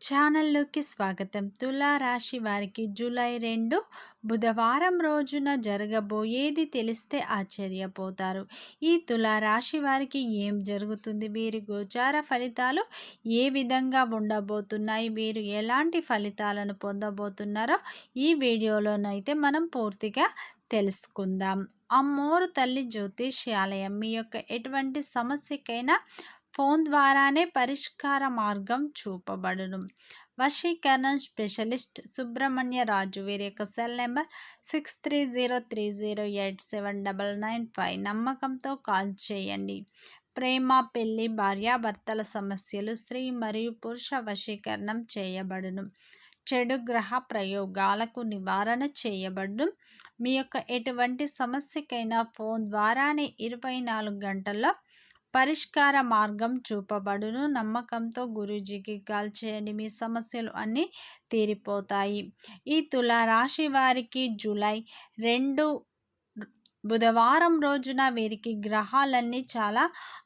ఛానల్లోకి స్వాగతం. తులా రాశి వారికి జూలై 2 బుధవారం రోజున జరగబోయేది తెలిస్తే ఆశ్చర్యపోతారు. ఈ తులా రాశి వారికి ఏం జరుగుతుంది? వీరి గోచార ఫలితాలు ఏ విధంగా ఉండబోతున్నాయి? వీరు ఎలాంటి ఫలితాలను పొందబోతున్నారో ఈ వీడియోలోనైతే మనం పూర్తిగా తెలుసుకుందాం. అమ్మోరు తల్లి జ్యోతిష్యాలయం మీ యొక్క ఎటువంటి సమస్యకైనా ఫోన్ ద్వారానే పరిష్కార మార్గం చూపబడును. వశీకరణం స్పెషలిస్ట్ సుబ్రహ్మణ్య రాజు. వీరి యొక్క సెల్ నెంబర్ 6303087995. నమ్మకంతో కాల్ చేయండి. ప్రేమ, పెళ్లి, భార్యాభర్తల సమస్యలు, స్త్రీ మరియు పురుష వశీకరణం చేయబడును. చెడు గ్రహ ప్రయోగాలకు నివారణ చేయబడును. మీ యొక్క ఎటువంటి సమస్యకైనా ఫోన్ ద్వారానే 24 గంటల్లో పరిష్కార మార్గం చూపబడును. నమ్మకంతో గురూజీకి కాల్ చేయండి. మీ సమస్యలు అన్నీ తీరిపోతాయి. ఈ తులారాశి వారికి జూలై 2 బుధవారం రోజున వీరికి గ్రహాలన్నీ చాలా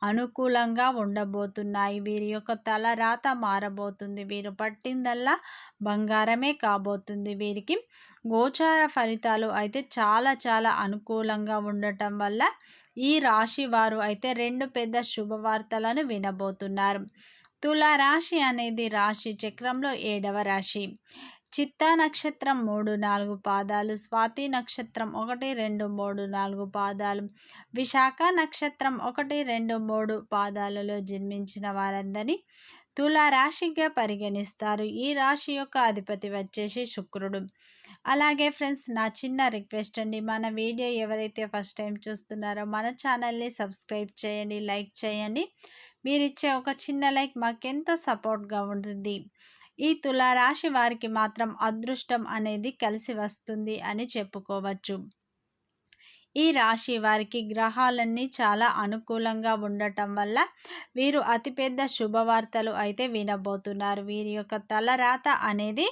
అనుకూలంగా ఉండబోతున్నాయి. వీరి యొక్క తలరాత మారబోతుంది. వీరు పట్టిందల్లా బంగారమే కాబోతుంది. వీరికి గోచార ఫలితాలు అయితే చాలా అనుకూలంగా ఉండటం వల్ల ఈ రాశి వారు అయితే 2 పెద్ద శుభవార్తలను వినబోతున్నారు. తులా రాశి అనేది రాశి చక్రంలో 7వ రాశి. చిత్తా నక్షత్రం 3-4 పాదాలు, స్వాతి నక్షత్రం 1-2-3-4 పాదాలు, విశాఖ నక్షత్రం 1-2-3 పాదాలలో జన్మించిన వారందరినీ తులా రాశిగా పరిగణిస్తారు. ఈ రాశి యొక్క అధిపతి వచ్చేసి శుక్రుడు. అలాగే ఫ్రెండ్స్, నా చిన్న రిక్వెస్ట్ అండి, మన వీడియో ఎవరైతే ఫస్ట్ టైం చూస్తున్నారో మన ఛానల్ని సబ్స్క్రైబ్ చేయండి, లైక్ చేయండి. మీరిచ్చే ఒక చిన్న లైక్ మాకెంతో సపోర్ట్గా ఉంటుంది. ఈ తులారాశి వారికి మాత్రం అదృష్టం అనేది కలిసి వస్తుంది అని చెప్పుకోవచ్చు. ఈ రాశి వారికి గ్రహాలన్నీ చాలా అనుకూలంగా ఉండటం వల్ల వీరు అతిపెద్ద శుభవార్తలు అయితే వినబోతున్నారు. వీరి యొక్క తలరాత అనేది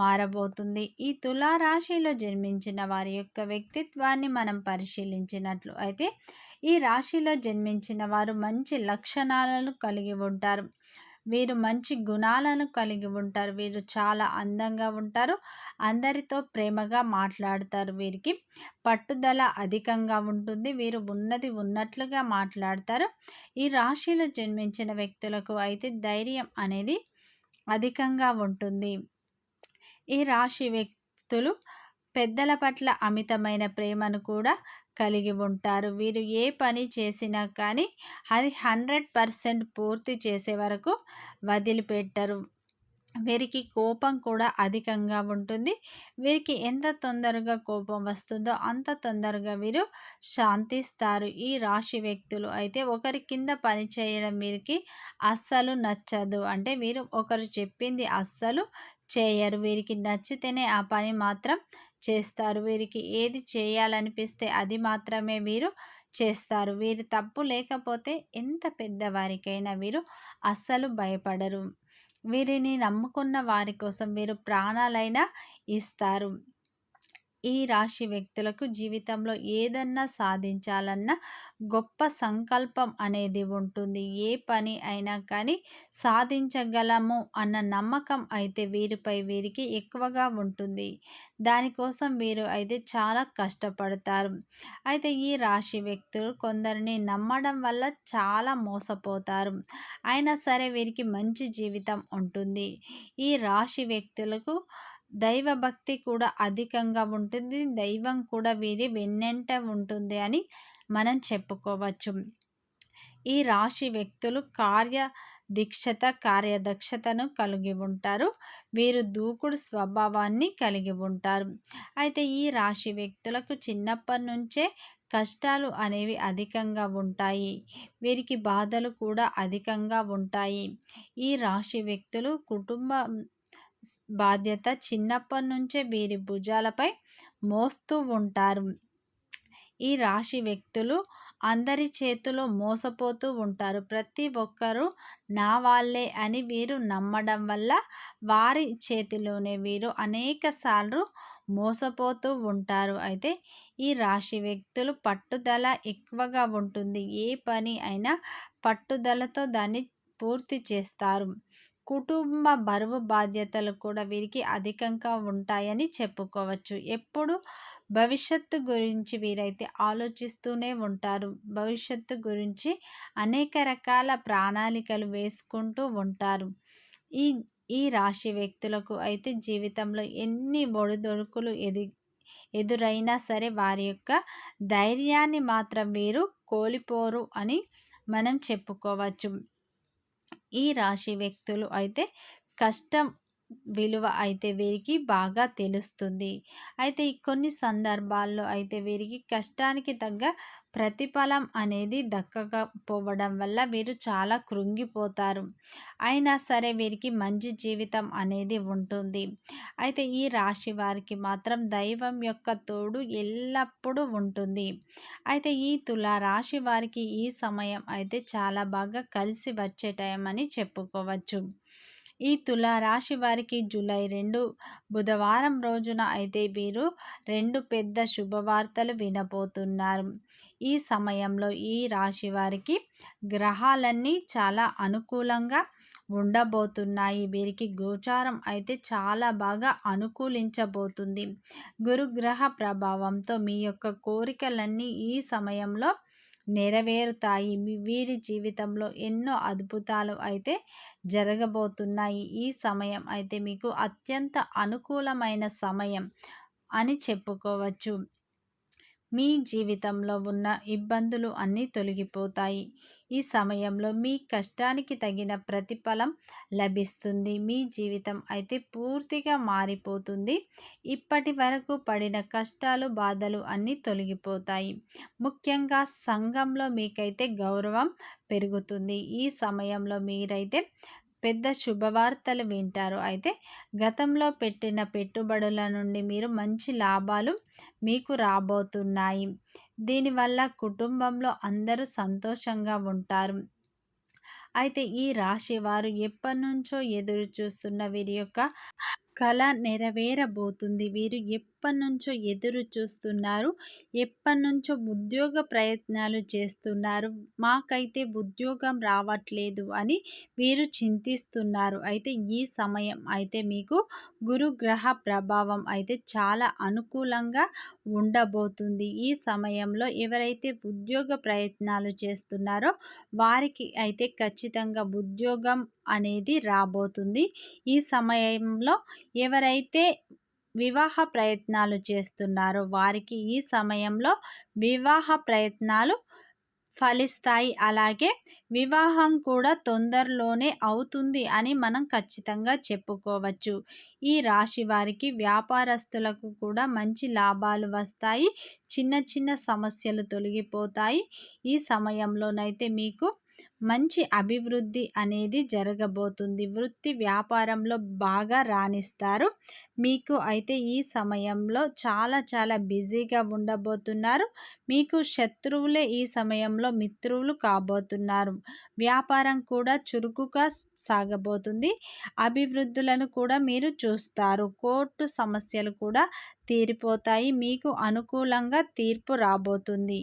మారబోతుంది. ఈ తులారాశిలో జన్మించిన వారి యొక్క వ్యక్తిత్వాన్ని మనం పరిశీలించినట్లు అయితే ఈ రాశిలో జన్మించిన వారు మంచి లక్షణాలను కలిగి ఉంటారు. వీరు మంచి గుణాలను కలిగి ఉంటారు. వీరు చాలా అందంగా ఉంటారు. అందరితో ప్రేమగా మాట్లాడతారు. వీరికి పట్టుదల అధికంగా ఉంటుంది. వీరు ఉన్నది ఉన్నట్లుగా మాట్లాడతారు. ఈ రాశిలో జన్మించిన వ్యక్తులకు అయితే ధైర్యం అనేది అధికంగా ఉంటుంది. ఈ రాశి వ్యక్తులు పెద్దల పట్ల అమితమైన ప్రేమను కూడా కలిగి ఉంటారు. వీరు ఏ పని చేసినా కానీ అది 100% పూర్తి చేసే వరకు వదిలిపెట్టరు. వీరికి కోపం కూడా అధికంగా ఉంటుంది. వీరికి ఎంత తొందరగా కోపం వస్తుందో అంత తొందరగా వీరు శాంతిస్తారు. ఈ రాశి వ్యక్తులు అయితే ఒకరి కింద పని చేయడం వీరికి అస్సలు నచ్చదు. అంటే వీరు ఒకరు చెప్పింది అస్సలు చేయరు. వీరికి నచ్చితేనే ఆ పని మాత్రం చేస్తారు. వీరికి ఏది చేయాలనిపిస్తే అది మాత్రమే వీరు చేస్తారు. వీరి తప్పు లేకపోతే ఎంత పెద్దవారికైనా వీరు అస్సలు భయపడరు. వీరిని నమ్ముకున్న వారి కోసం వీరు ప్రాణాలైనా ఇస్తారు. ఈ రాశి వ్యక్తులకు జీవితంలో ఏదన్నా సాధించాలన్న గొప్ప సంకల్పం అనేది ఉంటుంది. ఏ పని అయినా కానీ సాధించగలము అన్న నమ్మకం అయితే వీరికి ఎక్కువగా ఉంటుంది. దానికోసం వీరు అయితే చాలా కష్టపడతారు. అయితే ఈ రాశి వ్యక్తులు కొందరిని నమ్మడం వల్ల చాలా మోసపోతారు. అయినా సరే వీరికి మంచి జీవితం ఉంటుంది. ఈ రాశి వ్యక్తులకు దైవభక్తి కూడా అధికంగా ఉంటుంది. దైవం కూడా వీరి వెన్నెంట ఉంటుంది అని మనం చెప్పుకోవచ్చు. ఈ రాశి వ్యక్తులు కార్యదక్షతను కలిగి ఉంటారు. వీరు దూకుడు స్వభావాన్ని కలిగి ఉంటారు. అయితే ఈ రాశి వ్యక్తులకు చిన్నప్పటి నుంచే కష్టాలు అనేవి అధికంగా ఉంటాయి. వీరికి బాధలు కూడా అధికంగా ఉంటాయి. ఈ రాశి వ్యక్తులు కుటుంబ బాధ్యత చిన్నప్పటి నుంచే వీరి భుజాలపై మోస్తూ ఉంటారు. ఈ రాశి వ్యక్తులు అందరి చేతిలో మోసపోతూ ఉంటారు. ప్రతి ఒక్కరూ నా వాళ్ళే అని వీరు నమ్మడం వల్ల వారి చేతిలోనే వీరు అనేక సార్లు మోసపోతూ ఉంటారు. అయితే ఈ రాశి వ్యక్తులు పట్టుదల ఎక్కువగా ఉంటుంది. ఏ పని అయినా పట్టుదలతో దాన్ని పూర్తి చేస్తారు. కుటుంబ బరువు బాధ్యతలు కూడా వీరికి అధికంగా ఉంటాయని చెప్పుకోవచ్చు. ఎప్పుడు భవిష్యత్తు గురించి వీరైతే ఆలోచిస్తూనే ఉంటారు. భవిష్యత్తు గురించి అనేక రకాల ప్రణాళికలు వేసుకుంటూ ఉంటారు. ఈ ఈ రాశి వ్యక్తులకు అయితే జీవితంలో ఎన్ని ఒడిదుడుకులు ఎదురైనా సరే వారి యొక్క ధైర్యాన్ని మాత్రం వీరు కోల్పోరు అని మనం చెప్పుకోవచ్చు. ఈ రాశి వ్యక్తులు అయితే కష్టం విలువ అయితే వీరికి బాగా తెలుస్తుంది. అయితే ఈ కొన్ని సందర్భాల్లో అయితే వీరికి కష్టానికి తగ్గ ప్రతిఫలం అనేది దక్కకపోవడం వల్ల వీరు చాలా కృంగిపోతారు. అయినా సరే వీరికి మంచి జీవితం అనేది ఉంటుంది. అయితే ఈ రాశి వారికి మాత్రం దైవం యొక్క తోడు ఎల్లప్పుడూ ఉంటుంది. అయితే ఈ తులా రాశి వారికి ఈ సమయం అయితే చాలా బాగా కలిసి వచ్చే టైం అని చెప్పుకోవచ్చు. ఈ తులా రాశి వారికి జూలై 2 బుధవారం రోజున అయితే వీరు 2 పెద్ద శుభవార్తలు వినబోతున్నారు. ఈ సమయంలో ఈ రాశి వారికి గ్రహాలన్నీ చాలా అనుకూలంగా ఉండబోతున్నాయి. వీరికి గోచారం అయితే చాలా బాగా అనుకూలించబోతుంది. గురుగ్రహ ప్రభావంతో మీ యొక్క కోరికలన్నీ ఈ సమయంలో నెరవేరుతాయి. వీరి జీవితంలో ఎన్నో అద్భుతాలు అయితే జరగబోతున్నాయి. ఈ సమయం అయితే మీకు అత్యంత అనుకూలమైన సమయం అని చెప్పుకోవచ్చు. మీ జీవితంలో ఉన్న ఇబ్బందులు అన్నీ తొలగిపోతాయి. ఈ సమయంలో మీ కష్టానికి తగిన ప్రతిఫలం లభిస్తుంది. మీ జీవితం అయితే పూర్తిగా మారిపోతుంది. ఇప్పటి వరకు పడిన కష్టాలు, బాధలు అన్నీ తొలగిపోతాయి. ముఖ్యంగా సంఘంలో మీకైతే గౌరవం పెరుగుతుంది. ఈ సమయంలో మీరైతే పెద్ద శుభవార్తలు వింటారు. అయితే గతంలో పెట్టిన పెట్టుబడుల నుండి మీరు మంచి లాభాలు మీకు రాబోతున్నాయి. దీనివల్ల కుటుంబంలో అందరూ సంతోషంగా ఉంటారు. అయితే ఈ రాశి వారు ఎప్పటినుంచో ఎదురు చూస్తున్న వీరి యొక్క కళ నెరవేరబోతుంది. వీరు ఎప్పటినుంచో ఎదురు చూస్తున్నారు. ఎప్పటినుంచో ఉద్యోగ ప్రయత్నాలు చేస్తున్నారు. మాకైతే ఉద్యోగం రావట్లేదు అని వీరు చింతిస్తున్నారు. అయితే ఈ సమయం అయితే మీకు గురుగ్రహ ప్రభావం అయితే చాలా అనుకూలంగా ఉండబోతుంది. ఈ సమయంలో ఎవరైతే ఉద్యోగ ప్రయత్నాలు చేస్తున్నారో వారికి అయితే ఖచ్చితంగా ఉద్యోగం అనేది రాబోతుంది. ఈ సమయంలో ఎవరైతే వివాహ ప్రయత్నాలు చేస్తున్నారో వారికి ఈ సమయంలో వివాహ ప్రయత్నాలు ఫలిస్తాయి. అలాగే వివాహం కూడా తొందరలోనే అవుతుంది అని మనం ఖచ్చితంగా చెప్పుకోవచ్చు. ఈ రాశి వారికి వ్యాపారస్తులకు కూడా మంచి లాభాలు వస్తాయి. చిన్న చిన్న సమస్యలు తొలగిపోతాయి. ఈ సమయంలోనైతే మీకు మంచి అభివృద్ధి అనేది జరగబోతుంది. వృత్తి వ్యాపారంలో బాగా రాణిస్తారు. మీకు అయితే ఈ సమయంలో చాలా బిజీగా ఉండబోతున్నారు. మీకు శత్రువులే ఈ సమయంలో మిత్రులు కాబోతున్నారు. వ్యాపారం కూడా చురుకుగా సాగబోతుంది. అభివృద్ధులను కూడా మీరు చూస్తారు. కోర్టు సమస్యలు కూడా తీరిపోతాయి. మీకు అనుకూలంగా తీర్పు రాబోతుంది.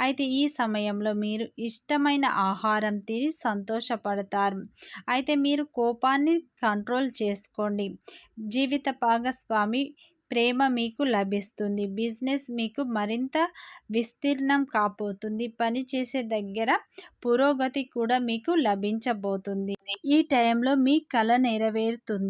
అయితే ఈ సమయంలో మీరు ఇష్టమైన ఆహారం తిని సంతోషపడతారు. అయితే మీరు కోపాన్ని కంట్రోల్ చేసుకోండి. జీవిత భాగస్వామి ప్రేమ మీకు లభిస్తుంది. బిజినెస్ మీకు మరింత విస్తీర్ణం కాబోతుంది. పనిచేసే దగ్గర పురోగతి కూడా మీకు లభించబోతుంది. ఈ టైంలో మీ కల నెరవేరుతుంది.